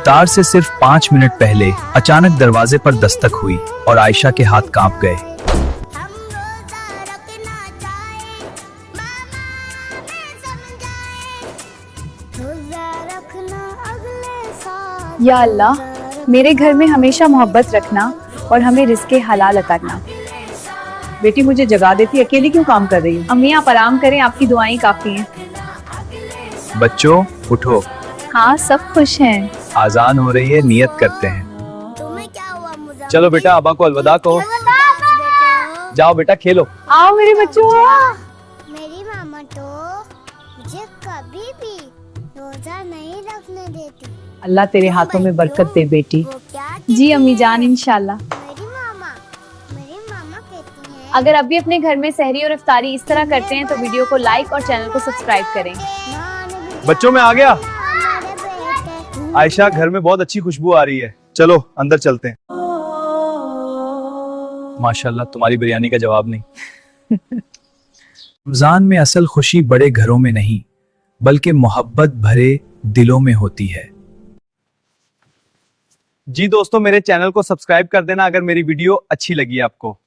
इफ्तार से सिर्फ 5 मिनट पहले अचानक दरवाजे पर दस्तक हुई और आयशा के हाथ कांप गए। या अल्लाह, मेरे घर में हमेशा मोहब्बत रखना और हमें रिज़्क़े हलाल अता करना। बेटी मुझे जगा देती, अकेली क्यों काम कर रही हो? अम्मी आप आराम करें, आपकी दुआएं काफी हैं। बच्चों उठो, हाँ सब खुश हैं। आजान हो रही है, नियत करते हैं। तुम्हें क्या हुआ मुझे? चलो बेटा अब्बा को अलविदा कहो। जाओ बेटा खेलो। आओ मेरे बच्चों। मेरी मामा तो मुझे कभी भी रोजा नहीं रखने देती। अल्लाह तेरे हाथों में बरकत दे बेटी। वो क्या कहती जी अम्मी जान इंशाल्लाह। मेरी मामा कहती है अगर अभी अपने घर में सहरी और इफ्तारी इस तरह करते हैं तो वीडियो को लाइक और चैनल को सब्सक्राइब करें। बच्चों मैं आ गया। हमारे बेटे आयशा घर में बहुत अच्छी खुशबू आ रही है, चलो अंदर चलते हैं। माशाल्लाह तुम्हारी बिरयानी का जवाब नहीं। रमजान में असल खुशी बड़े घरों में नहीं बल्कि मोहब्बत भरे दिलों में होती है। जी दोस्तों मेरे चैनल को सब्सक्राइब कर देना अगर मेरी वीडियो अच्छी लगी आपको।